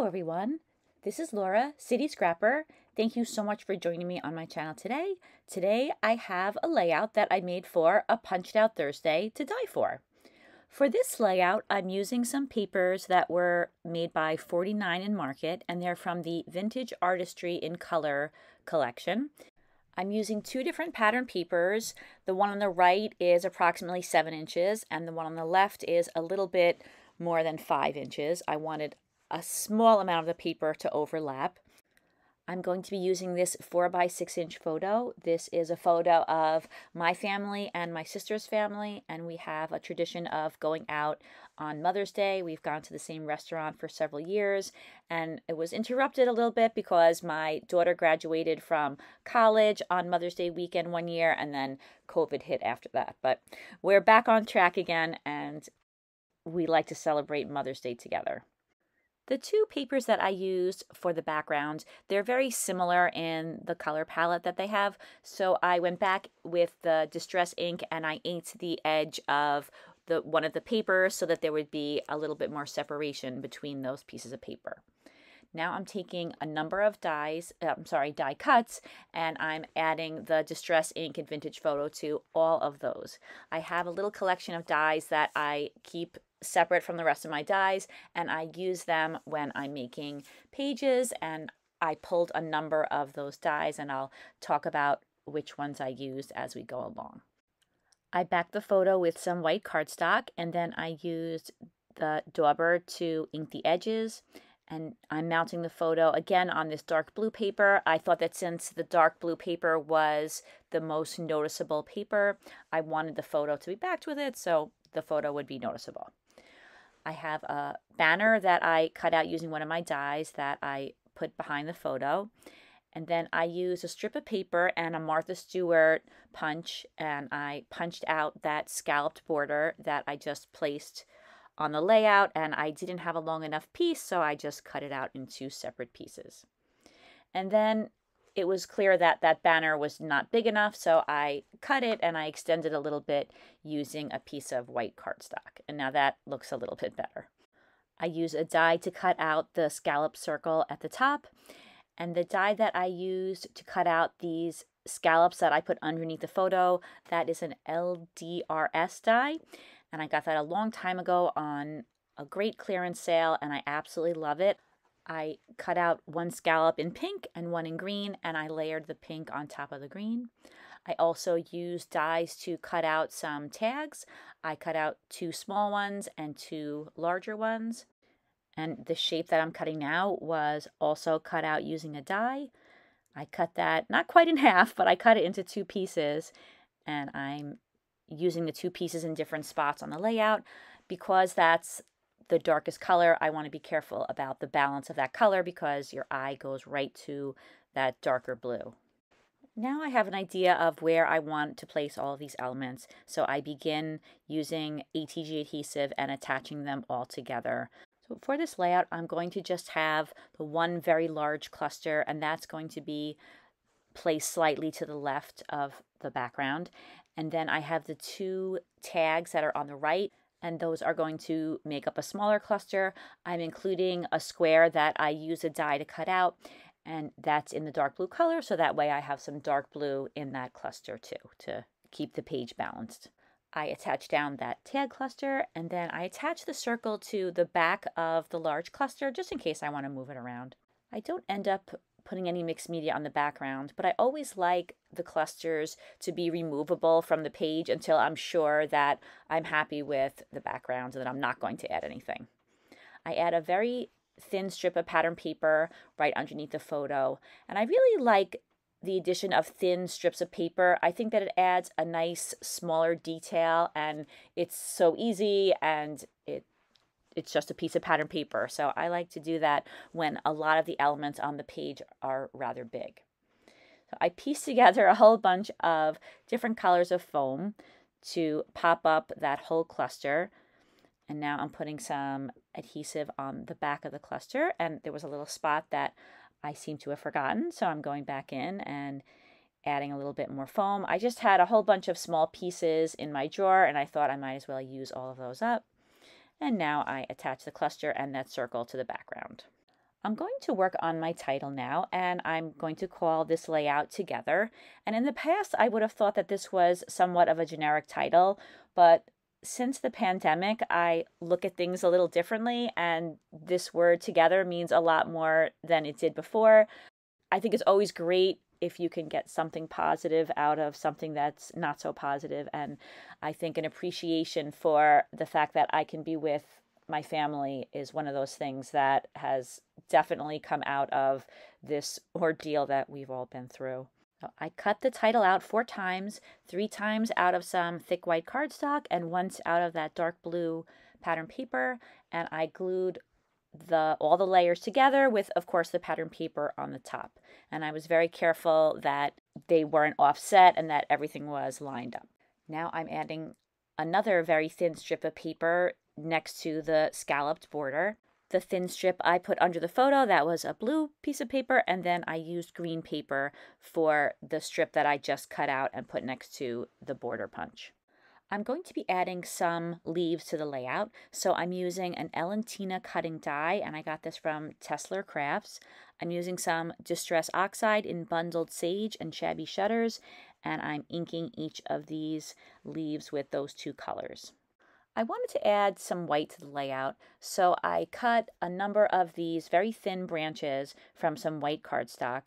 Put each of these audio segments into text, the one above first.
Hello everyone, this is Laura, City Scrapper. Thank you so much for joining me on my channel today. Today I have a layout that I made for a Punched Out Thursday to die for. For this layout, I'm using some papers that were made by 49 in Market, and they're from the Vintage Artistry in Color collection. I'm using two different pattern papers. The one on the right is approximately 7 inches, and the one on the left is a little bit more than 5 inches. I wanted a small amount of the paper to overlap. I'm going to be using this 4x6 inch photo. This is a photo of my family and my sister's family, and we have a tradition of going out on Mother's Day. We've gone to the same restaurant for several years, and it was interrupted a little bit because my daughter graduated from college on Mother's Day weekend one year, and then COVID hit after that. But we're back on track again, and we like to celebrate Mother's Day together. The two papers that I used for the background, they're very similar in the color palette that they have. So I went back with the Distress ink and I inked the edge of one of the papers so that there would be a little bit more separation between those pieces of paper. Now I'm taking a number of die cuts, and I'm adding the Distress ink and Vintage Photo to all of those. I have a little collection of dies that I keep separate from the rest of my dies, and I use them when I'm making pages, and I pulled a number of those dies, and I'll talk about which ones I used as we go along. I backed the photo with some white cardstock, and then I used the dauber to ink the edges. And I'm mounting the photo again on this dark blue paper. I thought that since the dark blue paper was the most noticeable paper, I wanted the photo to be backed with it so the photo would be noticeable. I have a banner that I cut out using one of my dies that I put behind the photo. And then I used a strip of paper and a Martha Stewart punch, and I punched out that scalloped border that I just placed on the layout, and I didn't have a long enough piece, so I just cut it out in two separate pieces. And then it was clear that that banner was not big enough, so I cut it and I extended a little bit using a piece of white cardstock. And now that looks a little bit better. I use a die to cut out the scallop circle at the top, and the die that I used to cut out these scallops that I put underneath the photo, that is an LDRS die. And I got that a long time ago on a great clearance sale, and I absolutely love it. I cut out one scallop in pink and one in green, and I layered the pink on top of the green. I also used dies to cut out some tags. I cut out 2 small ones and 2 larger ones. And the shape that I'm cutting now was also cut out using a die. I cut that not quite in half, but I cut it into 2 pieces, and I'm using the 2 pieces in different spots on the layout. Because that's the darkest color, I want to be careful about the balance of that color because your eye goes right to that darker blue. Now I have an idea of where I want to place all of these elements, so I begin using ATG adhesive and attaching them all together. So for this layout, I'm going to just have the one very large cluster, and that's going to be placed slightly to the left of the background. And then I have the 2 tags that are on the right, and those are going to make up a smaller cluster. I'm including a square that I use a die to cut out, and that's in the dark blue color, so that way I have some dark blue in that cluster too, to keep the page balanced. I attach down that tag cluster, and then I attach the circle to the back of the large cluster, just in case I want to move it around. I don't end up putting any mixed media on the background, but I always like the clusters to be removable from the page until I'm sure that I'm happy with the background and that I'm not going to add anything. I add a very thin strip of pattern paper right underneath the photo, and I really like the addition of thin strips of paper. I think that it adds a nice smaller detail, and it's so easy, and it's just a piece of pattern paper. So I like to do that when a lot of the elements on the page are rather big. So I pieced together a whole bunch of different colors of foam to pop up that whole cluster. And now I'm putting some adhesive on the back of the cluster, and there was a little spot that I seem to have forgotten. So I'm going back in and adding a little bit more foam. I just had a whole bunch of small pieces in my drawer, and I thought I might as well use all of those up. And now I attach the cluster and that circle to the background. I'm going to work on my title now, and I'm going to call this layout Together. And in the past, I would have thought that this was somewhat of a generic title, but since the pandemic, I look at things a little differently, and this word together means a lot more than it did before. I think it's always great if you can get something positive out of something that's not so positive. And I think an appreciation for the fact that I can be with my family is one of those things that has definitely come out of this ordeal that we've all been through. So I cut the title out 4 times, 3 times out of some thick white cardstock and once out of that dark blue pattern paper, and I glued all the layers together with, of course, the pattern paper on the top. And I was very careful that they weren't offset and that everything was lined up. Now I'm adding another very thin strip of paper next to the scalloped border. The thin strip I put under the photo, that was a blue piece of paper, and then I used green paper for the strip that I just cut out and put next to the border punch. I'm going to be adding some leaves to the layout, so I'm using an Ellentina cutting die, and I got this from Tessler Crafts. I'm using some Distress Oxide in bundled sage and shabby shutters, and I'm inking each of these leaves with those 2 colors. I wanted to add some white to the layout, so I cut a number of these very thin branches from some white cardstock,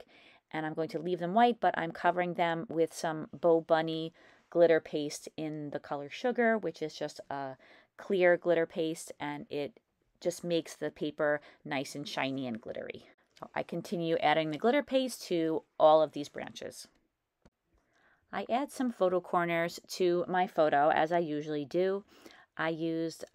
and I'm going to leave them white, but I'm covering them with some Bow Bunny glitter paste in the color Sugar, which is just a clear glitter paste, and it just makes the paper nice and shiny and glittery. So I continue adding the glitter paste to all of these branches. I add some photo corners to my photo, as I usually do. I used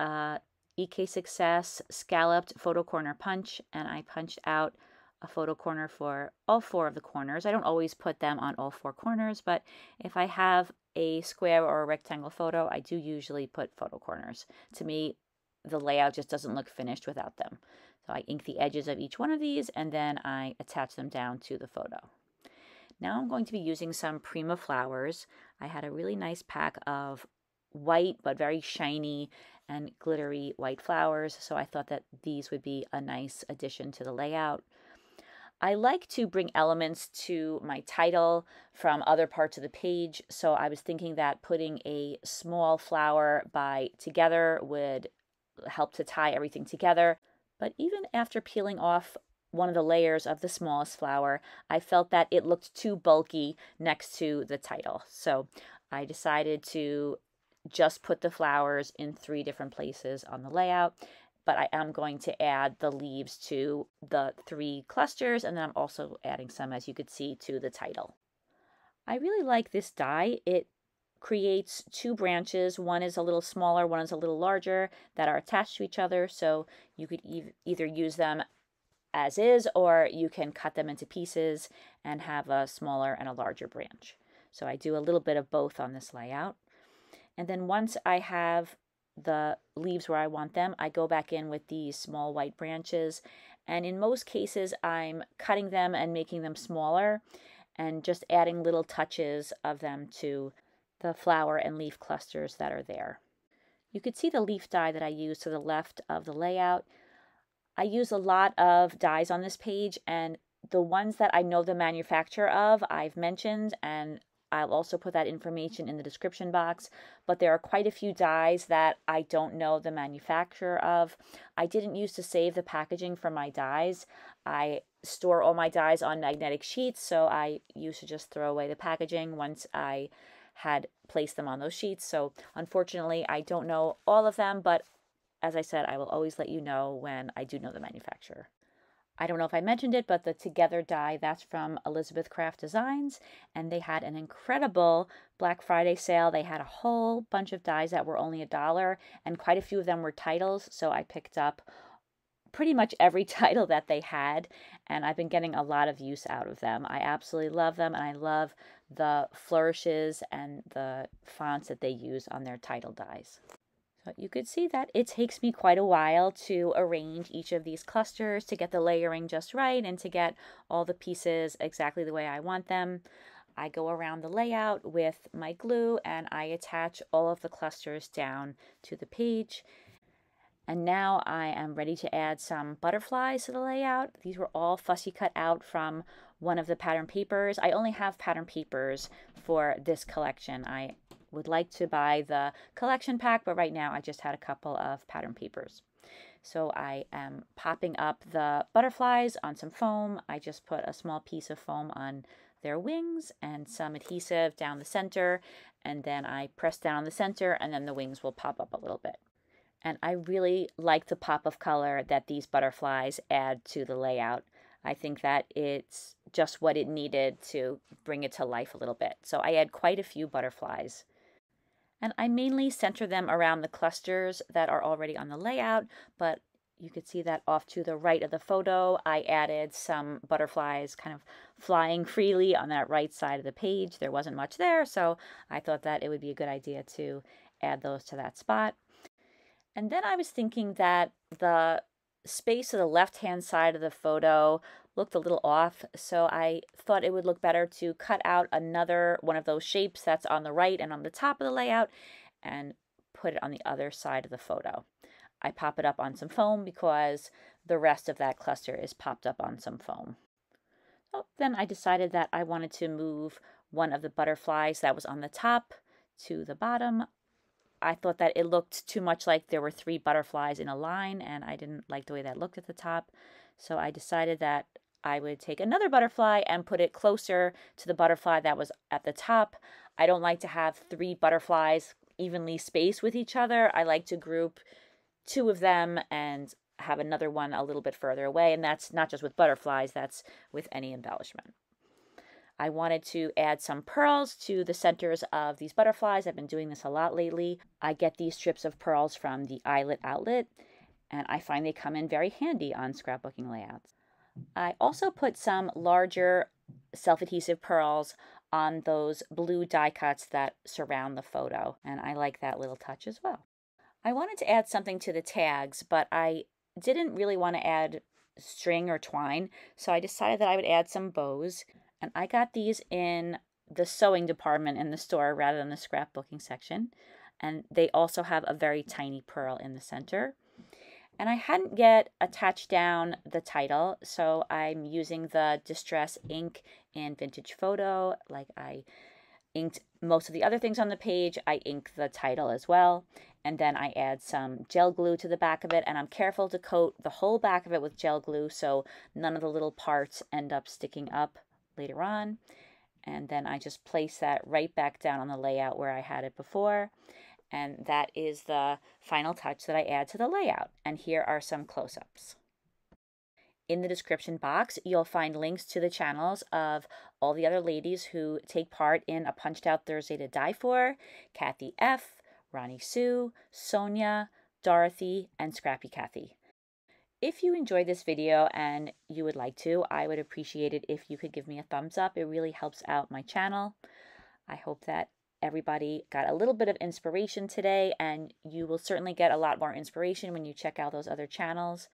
EK Success Scalloped photo corner punch, and I punched out a photo corner for all 4 of the corners. I don't always put them on all 4 corners, but if I have a square or a rectangle photo, I do usually put photo corners. To me, the layout just doesn't look finished without them. So I ink the edges of each one of these, and then I attach them down to the photo. Now I'm going to be using some Prima flowers. I had a really nice pack of white but very shiny and glittery white flowers, so I thought that these would be a nice addition to the layout. I like to bring elements to my title from other parts of the page, so I was thinking that putting a small flower by together would help to tie everything together. But even after peeling off one of the layers of the smallest flower, I felt that it looked too bulky next to the title. So I decided to just put the flowers in 3 different places on the layout, but I am going to add the leaves to the 3 clusters, and then I'm also adding some, as you could see, to the title. I really like this die. It creates 2 branches. One is a little smaller, one is a little larger, that are attached to each other, so you could either use them as is, or you can cut them into pieces and have a smaller and a larger branch. So I do a little bit of both on this layout. And then once I have the leaves where I want them, I go back in with these small white branches. And in most cases, I'm cutting them and making them smaller and just adding little touches of them to the flower and leaf clusters that are there. You could see the leaf die that I use to the left of the layout. I use a lot of dies on this page, and the ones that I know the manufacturer of, I've mentioned, and I'll also put that information in the description box, but there are quite a few dies that I don't know the manufacturer of. I didn't use to save the packaging for my dies. I store all my dies on magnetic sheets, so I used to just throw away the packaging once I had placed them on those sheets. So unfortunately, I don't know all of them, but as I said, I will always let you know when I do know the manufacturer. I don't know if I mentioned it, but the Together die, that's from Elizabeth Craft Designs, and they had an incredible Black Friday sale. They had a whole bunch of dies that were only $1, and quite a few of them were titles, so I picked up pretty much every title that they had, and I've been getting a lot of use out of them. I absolutely love them, and I love the flourishes and the fonts that they use on their title dies. So you could see that it takes me quite a while to arrange each of these clusters to get the layering just right and to get all the pieces exactly the way I want them. I go around the layout with my glue and I attach all of the clusters down to the page. And now I am ready to add some butterflies to the layout. These were all fussy cut out from one of the pattern papers. I only have pattern papers for this collection. I would like to buy the collection pack, but right now I just had a couple of pattern papers. So I am popping up the butterflies on some foam. I just put a small piece of foam on their wings and some adhesive down the center, and then I press down on the center, and then the wings will pop up a little bit. And I really like the pop of color that these butterflies add to the layout. I think that it's just what it needed to bring it to life a little bit. So I add quite a few butterflies. And I mainly center them around the clusters that are already on the layout, but you could see that off to the right of the photo, I added some butterflies kind of flying freely on that right side of the page. There wasn't much there, so I thought that it would be a good idea to add those to that spot. And then I was thinking that the space of the left-hand side of the photo looked a little off, so I thought it would look better to cut out another one of those shapes that's on the right and on the top of the layout and put it on the other side of the photo. I pop it up on some foam because the rest of that cluster is popped up on some foam. So then I decided that I wanted to move one of the butterflies that was on the top to the bottom. I thought that it looked too much like there were 3 butterflies in a line, and I didn't like the way that looked at the top. So I decided that I would take another butterfly and put it closer to the butterfly that was at the top. I don't like to have 3 butterflies evenly spaced with each other. I like to group 2 of them and have another one a little bit further away, and that's not just with butterflies, that's with any embellishment. I wanted to add some pearls to the centers of these butterflies. I've been doing this a lot lately. I get these strips of pearls from the Eyelet Outlet, and I find they come in very handy on scrapbooking layouts. I also put some larger self-adhesive pearls on those blue die cuts that surround the photo, and I like that little touch as well. I wanted to add something to the tags, but I didn't really want to add string or twine, so I decided that I would add some bows. And I got these in the sewing department in the store rather than the scrapbooking section. And they also have a very tiny pearl in the center. And I hadn't yet attached down the title, so I'm using the Distress ink in Vintage Photo. Like I inked most of the other things on the page, I ink the title as well. And then I add some gel glue to the back of it, and I'm careful to coat the whole back of it with gel glue so none of the little parts end up sticking up later on. And then I just place that right back down on the layout where I had it before. And that is the final touch that I add to the layout. And here are some close-ups. In the description box, you'll find links to the channels of all the other ladies who take part in A Punched Out Thursday to Die For: Kathy F., Ronnie Sue, Sonia, Dorothy, and Scrappy Kathy. If you enjoyed this video and you would like to, I would appreciate it if you could give me a thumbs up. It really helps out my channel. I hope that everybody got a little bit of inspiration today, and you will certainly get a lot more inspiration when you check out those other channels.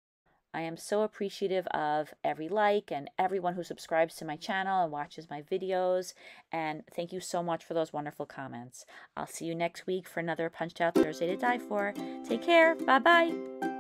I am so appreciative of every like and everyone who subscribes to my channel and watches my videos, and thank you so much for those wonderful comments. I'll see you next week for another Punched Out Thursday to Die For. Take care. Bye-bye.